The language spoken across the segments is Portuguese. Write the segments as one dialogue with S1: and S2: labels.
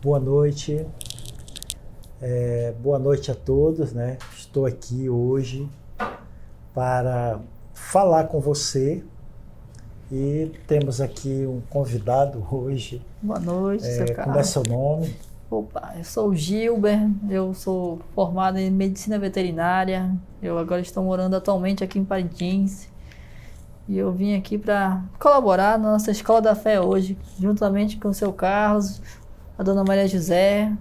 S1: Boa noite, boa noite a todos, né? Estou aqui hoje para falar com você e temos aqui um convidado hoje.
S2: Boa noite, seu
S1: Como é
S2: Carlos.
S1: seu nome?
S2: Opa, eu sou o Gilber, eu sou formado em Medicina Veterinária, eu agora estou morando atualmente aqui em Parintins e eu vim aqui para colaborar na nossa Escola da Fé hoje, juntamente com o seu Carlos, a dona Maria José,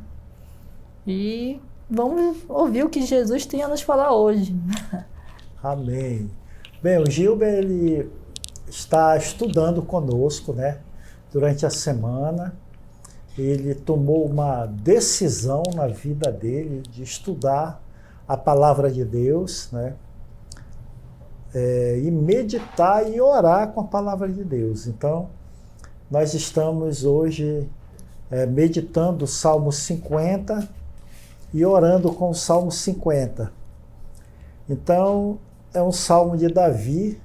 S2: e vamos ouvir o que Jesus tem a nos falar hoje.
S1: Amém. Bem, o Gilber, ele está estudando conosco, né? Durante a semana, ele tomou uma decisão na vida dele de estudar a palavra de Deus, né? E meditar e orar com a palavra de Deus. Então, nós estamos hoje meditando o Salmo 50 e orando com o Salmo 50. Então, é um salmo de Davi,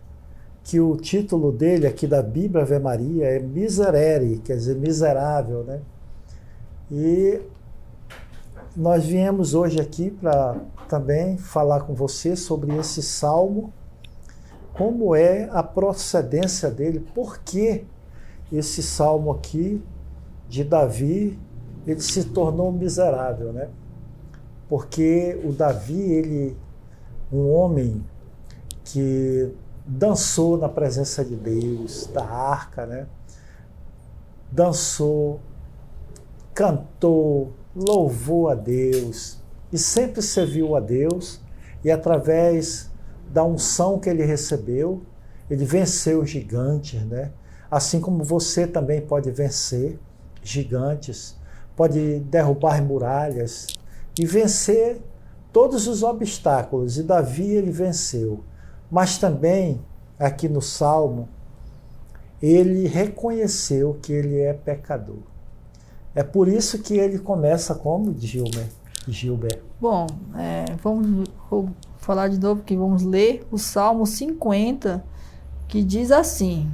S1: que o título dele aqui da Bíblia Ave Maria é Miserere, quer dizer, miserável, né? E nós viemos hoje aqui para também falar com você sobre esse salmo, como é a procedência dele, por que esse salmo aqui de Davi, ele se tornou miserável, né? Porque o Davi, ele, um homem que dançou na presença de Deus, da arca, né? Dançou, cantou, louvou a Deus e sempre serviu a Deus, e através da unção que ele recebeu, ele venceu gigantes, né? Assim como você também pode vencer gigantes, pode derrubar muralhas e vencer todos os obstáculos. E Davi, ele venceu. Mas também, aqui no Salmo, ele reconheceu que ele é pecador. É por isso que ele começa como Gilber.
S2: Bom, vou falar de novo que vamos ler o Salmo 50, que diz assim: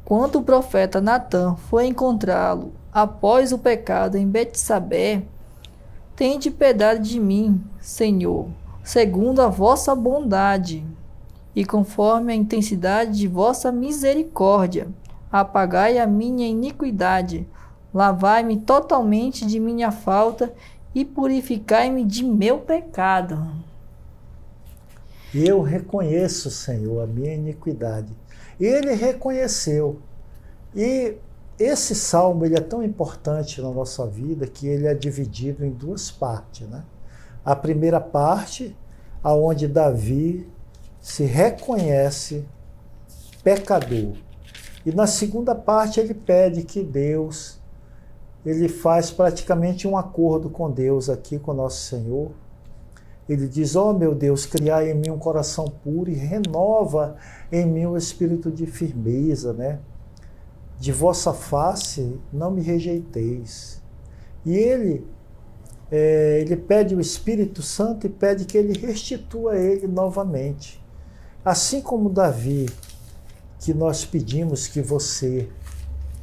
S2: Quando o profeta Natã foi encontrá-lo após o pecado em Betsabé, tende piedade de mim, Senhor, segundo a vossa bondade, e conforme a intensidade de vossa misericórdia, apagai a minha iniquidade, lavai-me totalmente de minha falta e purificai-me de meu pecado.
S1: Eu reconheço, Senhor, a minha iniquidade. Ele reconheceu. E esse salmo, ele é tão importante na nossa vida que ele é dividido em duas partes, né? A primeira parte, aonde Davi se reconhece pecador. E na segunda parte ele pede que Deus, ele faz praticamente um acordo com Deus aqui, com nosso Senhor. Ele diz: ó meu Deus, criai em mim um coração puro e renova em mim um espírito de firmeza, né? De vossa face não me rejeiteis. E ele pede o Espírito Santo e pede que ele restitua a ele novamente. Assim como Davi, que nós pedimos que você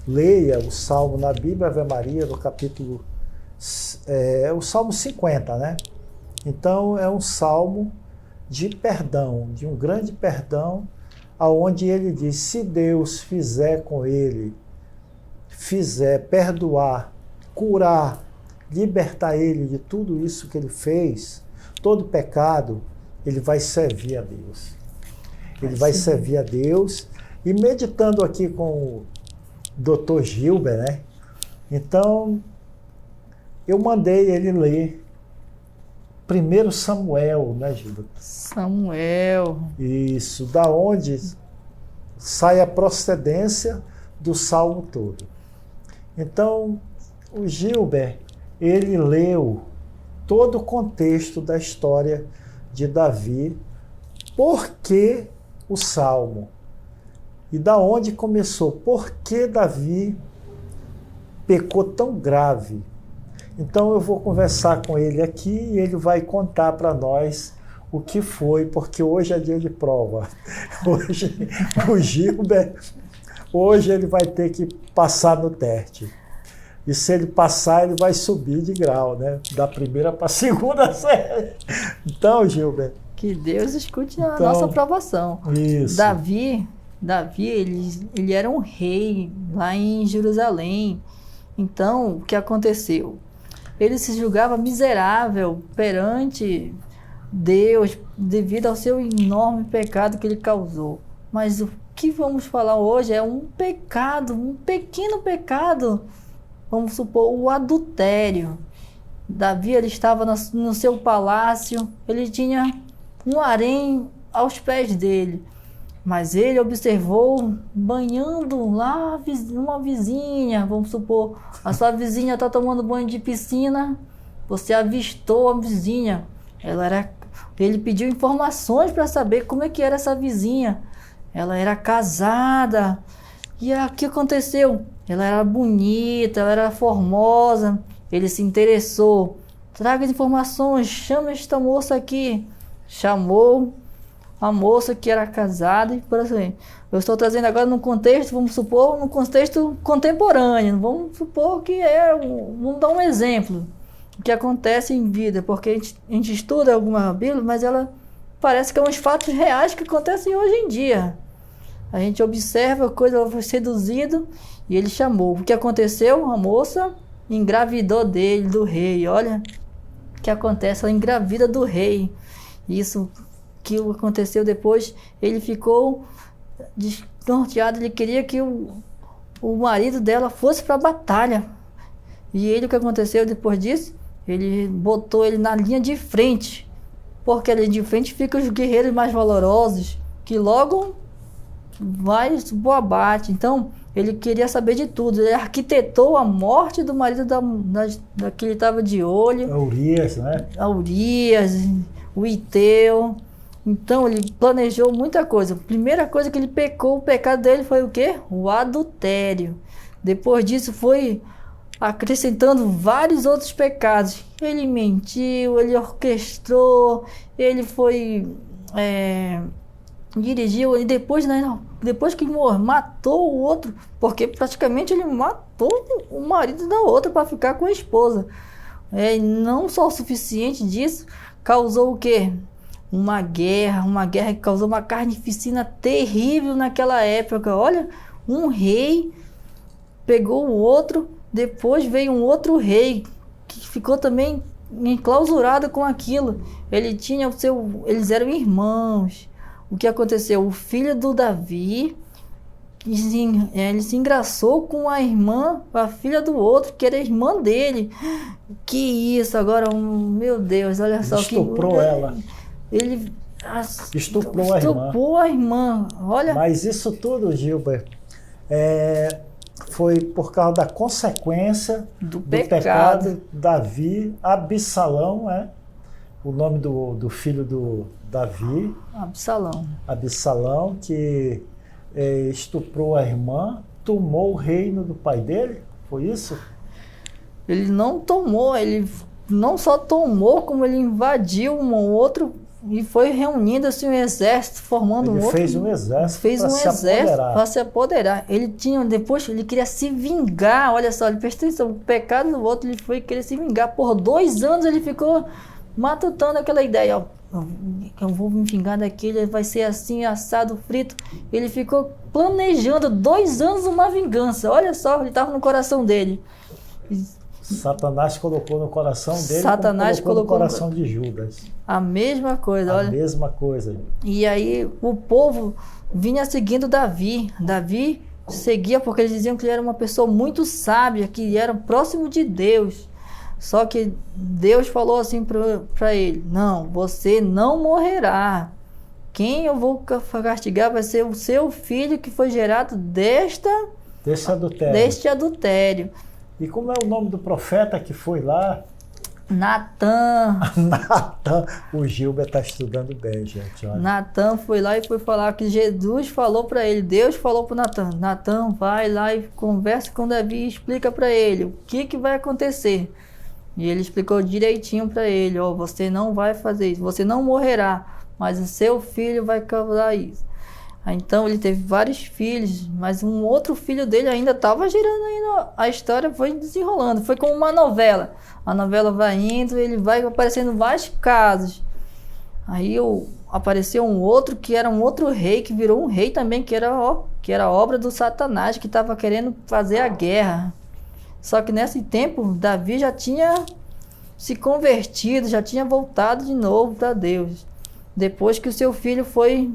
S1: leia o Salmo na Bíblia Ave Maria, no capítulo... o Salmo 50, né? Então, é um salmo de perdão, de um grande perdão, aonde ele diz: se Deus fizer com ele, perdoar, curar, libertar ele de tudo isso que ele fez, todo pecado, ele vai servir a Deus. Ele vai servir a Deus. E meditando aqui com o Dr. Gilber, né? Então, eu mandei ele ler 1 Samuel, né, Gilber?
S2: Samuel.
S1: Isso, da onde sai a procedência do salmo todo. Então, o Gilber, ele leu todo o contexto da história de Davi, por que o salmo? E da onde começou? Por que Davi pecou tão grave? Então eu vou conversar com ele aqui e ele vai contar para nós o que foi, porque hoje é dia de prova. Hoje o Gilber, hoje ele vai ter que passar no teste. E se ele passar, ele vai subir de grau, né? Da primeira para a segunda série. Então, Gilbert.
S2: Que Deus escute a nossa aprovação.
S1: Isso.
S2: Davi, ele era um rei lá em Jerusalém. Então, o que aconteceu? Ele se julgava miserável perante Deus devido ao seu enorme pecado que ele causou. Mas o que vamos falar hoje é um pecado, um pequeno pecado. Vamos supor, o adultério. Davi, ele estava no seu palácio, ele tinha um harém aos pés dele. Mas ele observou banhando lá uma vizinha, vamos supor, a sua vizinha está tomando banho de piscina, você avistou a vizinha. Ele pediu informações para saber como é que era essa vizinha. Ela era casada. E o que aconteceu? Ela era bonita, ela era formosa. Ele se interessou. Traga as informações, chama esta moça aqui. Chamou a moça que era casada e por assim. Eu estou trazendo agora num contexto, vamos supor, num contexto contemporâneo. Vamos supor que vamos dar um exemplo. O que acontece em vida, porque a gente estuda alguma Bíblia, mas ela parece que é uns fatos reais que acontecem hoje em dia. A gente observa a coisa, ela foi seduzida e ele chamou. O que aconteceu? A moça engravidou dele, do rei. Olha o que acontece, ela engravida do rei. Isso que aconteceu depois, ele ficou desnorteado, ele queria que o marido dela fosse para a batalha. E ele, o que aconteceu depois disso? Ele botou ele na linha de frente, porque ali de frente ficam os guerreiros mais valorosos, que logo vai pro abate. Então, ele queria saber de tudo. Ele arquitetou a morte do marido da que ele estava de olho.
S1: Urias, né?
S2: Urias, o Iteu. Então, ele planejou muita coisa. A primeira coisa que ele pecou, o pecado dele foi o quê? O adultério. Depois disso, foi acrescentando vários outros pecados. Ele mentiu, ele orquestrou, ele foi... dirigiu, e depois que matou o outro, porque praticamente ele matou o marido da outra para ficar com a esposa. E não só o suficiente disso, causou o quê? Uma guerra que causou uma carnificina terrível naquela época. Olha, um rei pegou o outro, depois veio um outro rei que ficou também enclausurado com aquilo. Eles eram irmãos. O que aconteceu? O filho do Davi, ele se engraçou com a filha do outro, que era irmã dele. Que isso, agora, meu Deus, olha só.
S1: Estuprou ela.
S2: Ele
S1: estuprou
S2: a irmã. Olha.
S1: Mas isso tudo, Gilbert, foi por causa da consequência do pecado de Davi. Absalão, o nome do filho do Davi. Absalão, que estuprou a irmã, tomou o reino do pai dele, foi isso?
S2: Ele não só tomou, como ele invadiu um outro e foi reunindo assim um exército, formando um outro.
S1: Ele fez um exército
S2: para se apoderar. Depois ele queria se vingar, olha só, ele prestou atenção, o pecado do outro, ele foi querer se vingar. Por 2 anos ele ficou matutando aquela ideia, ó. Eu vou me vingar daquele, vai ser assim, assado, frito. Ele ficou planejando 2 anos uma vingança. Olha só, ele estava no coração dele.
S1: Satanás colocou no coração dele,
S2: Satanás colocou
S1: no coração de Judas.
S2: A mesma coisa, olha.
S1: A mesma coisa.
S2: E aí o povo vinha seguindo Davi. Davi seguia porque eles diziam que ele era uma pessoa muito sábia, que era próximo de Deus. Só que Deus falou assim para ele: não, você não morrerá. Quem eu vou castigar vai ser o seu filho que foi gerado deste adultério.
S1: E como é o nome do profeta que foi lá?
S2: Natan.
S1: Natan. O Gilbert está estudando bem, gente.
S2: Natan foi lá e foi falar que Jesus falou para ele. Deus falou para Natan: Natan, vai lá e conversa com Davi e explica para ele o que vai acontecer. E ele explicou direitinho para ele: você não vai fazer isso, você não morrerá, mas o seu filho vai causar isso. Aí, então ele teve vários filhos, mas um outro filho dele ainda estava girando ainda. A história foi desenrolando, foi como uma novela. A novela vai indo, ele vai aparecendo vários casos. Aí apareceu um outro que era um outro rei, que virou um rei também, que era obra do Satanás, que estava querendo fazer a guerra. Só que nesse tempo, Davi já tinha se convertido, já tinha voltado de novo para Deus. Depois que o seu filho foi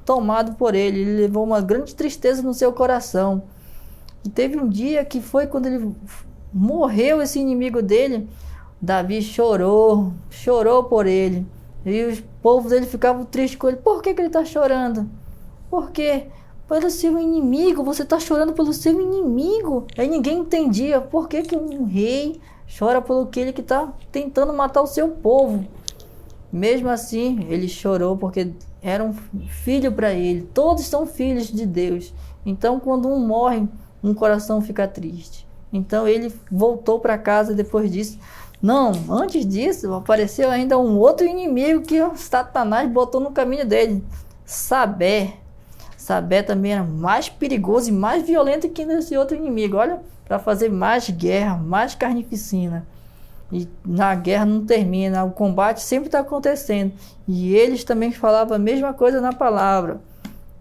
S2: tomado por ele, ele levou uma grande tristeza no seu coração. E teve um dia que foi quando ele morreu, esse inimigo dele. Davi chorou por ele. E os povos dele ficavam tristes com ele. Por que ele está chorando? Por quê? Pelo seu inimigo, você está chorando pelo seu inimigo. Aí ninguém entendia por que um rei chora pelo aquele que está tentando matar o seu povo. Mesmo assim, ele chorou porque era um filho para ele. Todos são filhos de Deus. Então, quando um morre, um coração fica triste. Então, ele voltou para casa depois disso. Não, antes disso, apareceu ainda um outro inimigo que o Satanás botou no caminho dele. Sabé. Sabé também era mais perigoso e mais violento que esse outro inimigo. Olha, para fazer mais guerra, mais carnificina. E na guerra não termina, o combate sempre está acontecendo. E eles também falavam a mesma coisa na palavra.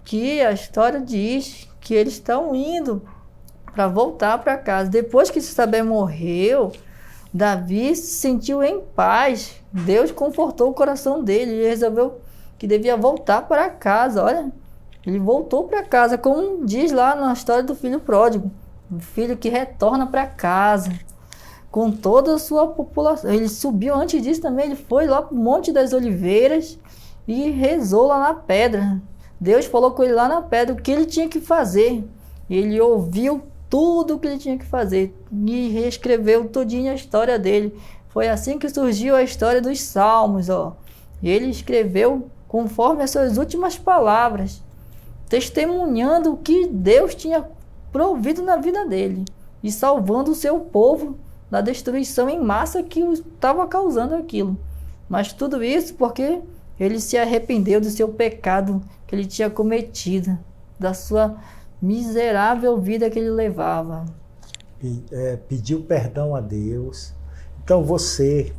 S2: Que a história diz que eles estão indo para voltar para casa. Depois que Sabé morreu, Davi se sentiu em paz. Deus confortou o coração dele. Ele resolveu que devia voltar para casa. Olha, ele voltou para casa, como diz lá na história do filho pródigo. Um filho que retorna para casa com toda a sua população. Ele subiu, antes disso também, ele foi lá para o Monte das Oliveiras e rezou lá na pedra. Deus falou com ele lá na pedra o que ele tinha que fazer. Ele ouviu tudo o que ele tinha que fazer e reescreveu todinha a história dele. Foi assim que surgiu a história dos Salmos. Ele escreveu conforme as suas últimas palavras, testemunhando o que Deus tinha provido na vida dele e salvando o seu povo da destruição em massa que estava causando aquilo. Mas tudo isso porque ele se arrependeu do seu pecado que ele tinha cometido, da sua miserável vida que ele levava.
S1: Pediu perdão a Deus. Então você,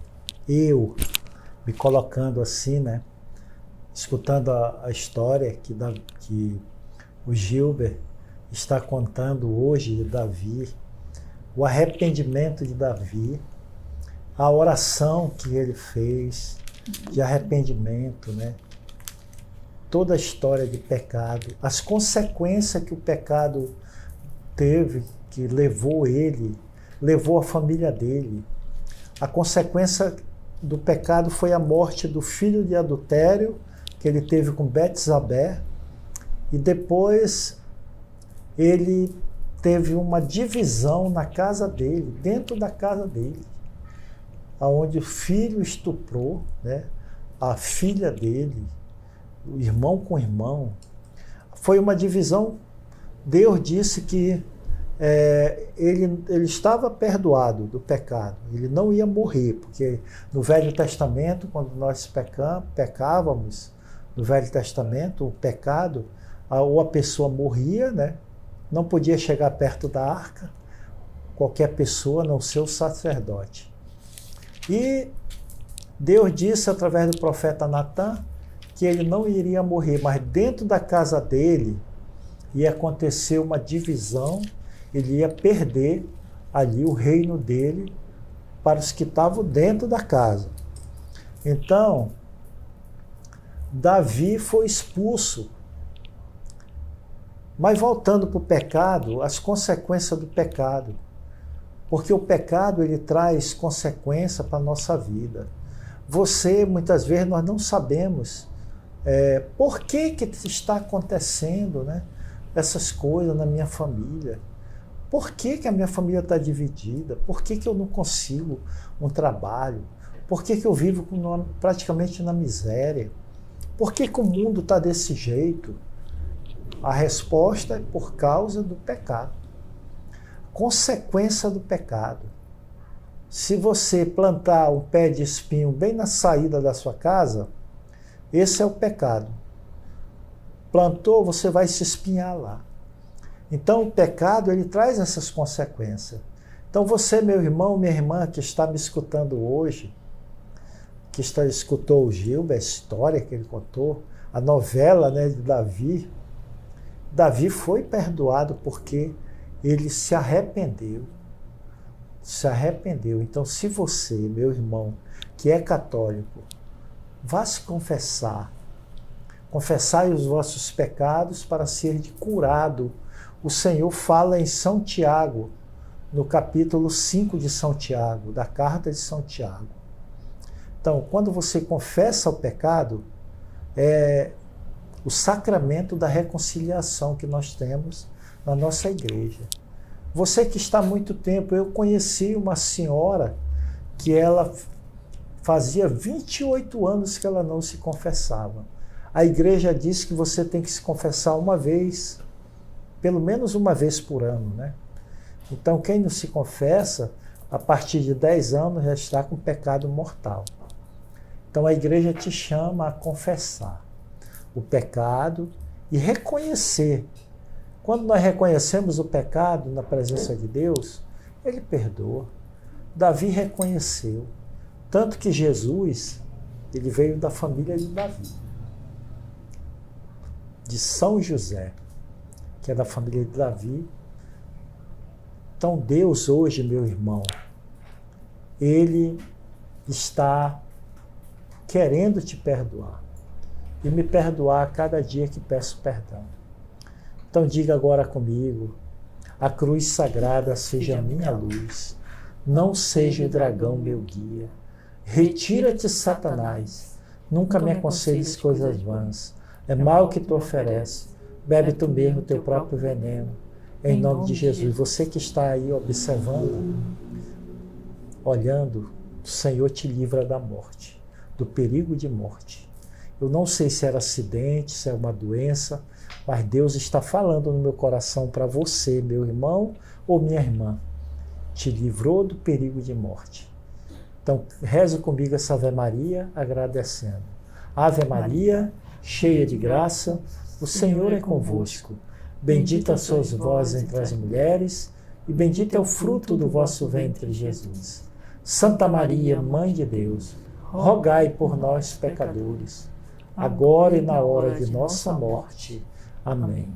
S1: eu, me colocando assim, né? Escutando a história que o Gilbert está contando hoje de Davi, o arrependimento de Davi, a oração que ele fez de arrependimento, né? Toda a história de pecado, as consequências que o pecado teve, que levou ele, levou a família dele. A consequência do pecado foi a morte do filho de adultério que ele teve com Betsabé, e depois ele teve uma divisão na casa dele, dentro da casa dele, onde o filho estuprou, né, a filha dele, o irmão com o irmão. Foi uma divisão. Deus disse que ele estava perdoado do pecado, ele não ia morrer, porque no Velho Testamento, quando nós pecávamos, no Velho Testamento, o pecado, ou a pessoa morria, né? Não podia chegar perto da arca, qualquer pessoa, a não ser o sacerdote. E Deus disse através do profeta Natã que ele não iria morrer, mas dentro da casa dele ia acontecer uma divisão, ele ia perder ali o reino dele para os que estavam dentro da casa. Então, Davi foi expulso. Mas voltando para o pecado, as consequências do pecado. Porque o pecado, ele traz consequência para a nossa vida. Muitas vezes, nós não sabemos por que está acontecendo, né, essas coisas na minha família. Por que a minha família está dividida? Por que eu não consigo um trabalho? Por que eu vivo praticamente na miséria? Por que o mundo está desse jeito? A resposta é por causa do pecado. Consequência do pecado. Se você plantar um pé de espinho bem na saída da sua casa, esse é o pecado. plantou, você vai se espinhar lá. Então o pecado, ele traz essas consequências. Então você, meu irmão, minha irmã, que está me escutando hoje, escutou o Gilber, a história que ele contou, a novela, né, de Davi. Davi foi perdoado porque ele se arrependeu. Se arrependeu. Então, se você, meu irmão, que é católico, vá se confessar. Confessai os vossos pecados para ser curado. O Senhor fala em São Tiago, no capítulo 5 de São Tiago, da carta de São Tiago. Então, quando você confessa o pecado, é o sacramento da reconciliação que nós temos na nossa igreja. Você que está há muito tempo, eu conheci uma senhora que ela fazia 28 anos que ela não se confessava. A igreja diz que você tem que se confessar uma vez, pelo menos uma vez por ano, né? Então, quem não se confessa, a partir de 10 anos já está com pecado mortal. Então, a igreja te chama a confessar o pecado e reconhecer. Quando nós reconhecemos o pecado na presença de Deus, ele perdoa. Davi reconheceu. Tanto que Jesus, ele veio da família de Davi, de São José, que é da família de Davi. Então Deus hoje, meu irmão, ele está querendo te perdoar e me perdoar a cada dia que peço perdão. Então diga agora comigo: a cruz sagrada seja a minha luz, não seja o dragão meu guia. Retira-te, Satanás, nunca me aconselhes coisas vãs. É mal que tu oferece, bebe tu mesmo teu próprio veneno. Em nome de Jesus. Você que está aí observando, olhando, o Senhor te livra da morte, do perigo de morte. Eu não sei se era acidente, se é uma doença, mas Deus está falando no meu coração para você, meu irmão ou minha irmã. Te livrou do perigo de morte. Então, reze comigo essa Ave Maria, agradecendo. Ave Maria, cheia de graça, o Senhor é convosco. Bendita sois vós entre as mulheres, e bendito é o fruto do vosso ventre, Jesus. Santa Maria, Mãe de Deus, rogai por nós, pecadores, agora e na hora de nossa morte. Amém.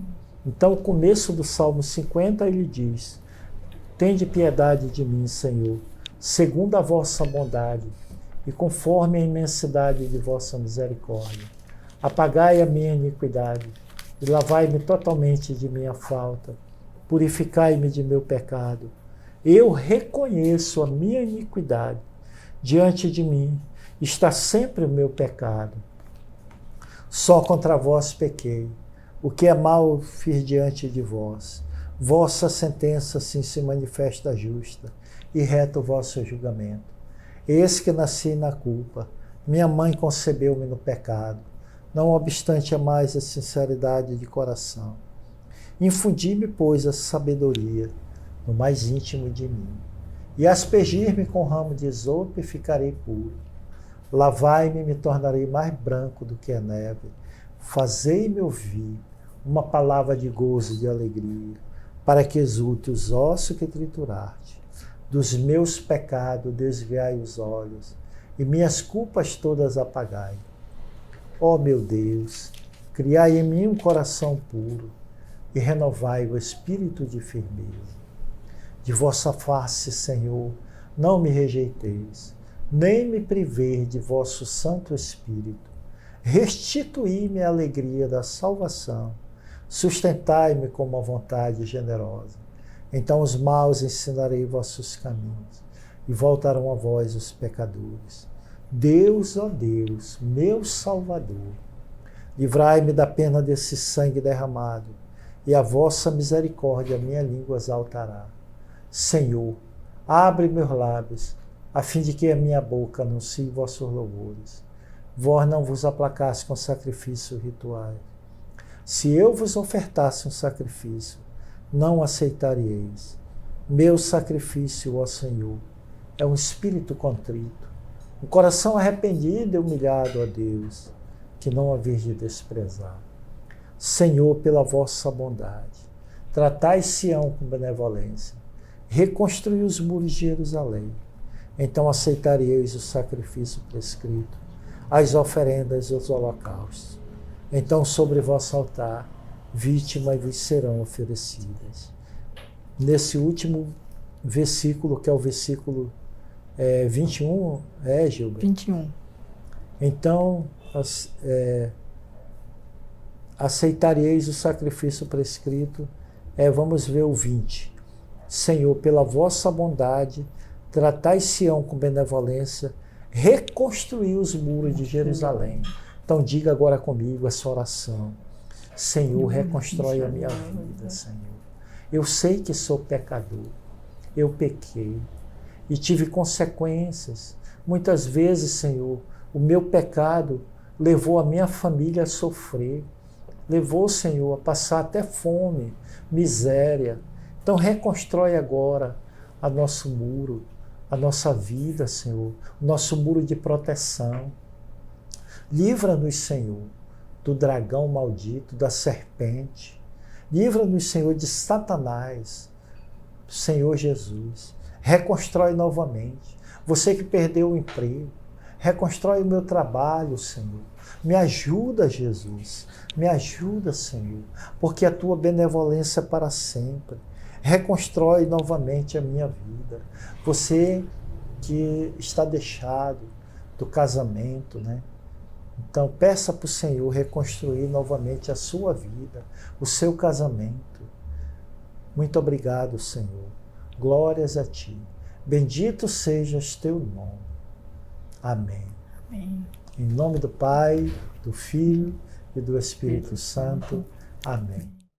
S1: Então, o começo do Salmo 50, ele diz: tende piedade de mim, Senhor, segundo a vossa bondade, e conforme a imensidade de vossa misericórdia. Apagai a minha iniquidade, e lavai-me totalmente de minha falta. Purificai-me de meu pecado. Eu reconheço a minha iniquidade. Diante de mim está sempre o meu pecado. Só contra vós pequei. O que é mal fiz diante de vós. Vossa sentença assim se manifesta justa, e reto o vosso julgamento. Eis que nasci na culpa. Minha mãe concebeu-me no pecado. Não obstante a mais a sinceridade de coração. Infundi-me, pois, a sabedoria no mais íntimo de mim, e aspergir-me com ramo de esopo e ficarei puro. Lavai-me e me tornarei mais branco do que a neve. Fazei-me ouvir uma palavra de gozo e de alegria, para que exulte os ossos que trituraste. Dos meus pecados desviai os olhos, e minhas culpas todas apagai. Ó meu Deus, criai em mim um coração puro e renovai o espírito de firmeza. De vossa face, Senhor, não me rejeiteis, nem me priveis de vosso Santo Espírito. Restituí-me a alegria da salvação, sustentai-me com uma vontade generosa. Então os maus ensinarei vossos caminhos, e voltarão a vós os pecadores. Deus, ó Deus, meu Salvador, livrai-me da pena desse sangue derramado, e a vossa misericórdia minha língua exaltará. Senhor, abre meus lábios, a fim de que a minha boca anuncie vossos louvores. Vós não vos aplacaste com sacrifícios rituais. Se eu vos ofertasse um sacrifício, não aceitaríeis. Meu sacrifício, ó Senhor, é um espírito contrito, um coração arrependido e humilhado, ó Deus, que não haveis de desprezar. Senhor, pela vossa bondade, tratai Sião com benevolência, reconstruí os muros de Jerusalém. Então aceitareis o sacrifício prescrito, as oferendas e os holocaustos. Então sobre vosso altar vítimas vos serão oferecidas. Nesse último versículo, que é o versículo 21, Gilberto?
S2: 21.
S1: Então, aceitareis o sacrifício prescrito. Vamos ver o 20. Senhor, pela vossa bondade, tratai Sião com benevolência, reconstruí os muros de Jerusalém. Então diga agora comigo essa oração. Senhor, reconstrói a minha vida, Senhor. Eu sei que sou pecador, eu pequei e tive consequências. Muitas vezes, Senhor, o meu pecado levou a minha família a sofrer, levou, Senhor, a passar até fome, miséria. Então reconstrói agora a nosso muro, a nossa vida, Senhor, o nosso muro de proteção. Livra-nos, Senhor, do dragão maldito, da serpente. Livra-nos, Senhor, de Satanás. Senhor Jesus, reconstrói novamente. Você que perdeu o emprego, reconstrói o meu trabalho, Senhor. Me ajuda, Jesus. Me ajuda, Senhor, porque a tua benevolência é para sempre. Reconstrói novamente a minha vida. Você que está deixado do casamento, né? Então peça para o Senhor reconstruir novamente a sua vida, o seu casamento. Muito obrigado, Senhor. Glórias a Ti. Bendito sejas Teu nome. Amém.
S2: Amém.
S1: Em nome do Pai, do Filho e do Espírito Santo. Amém.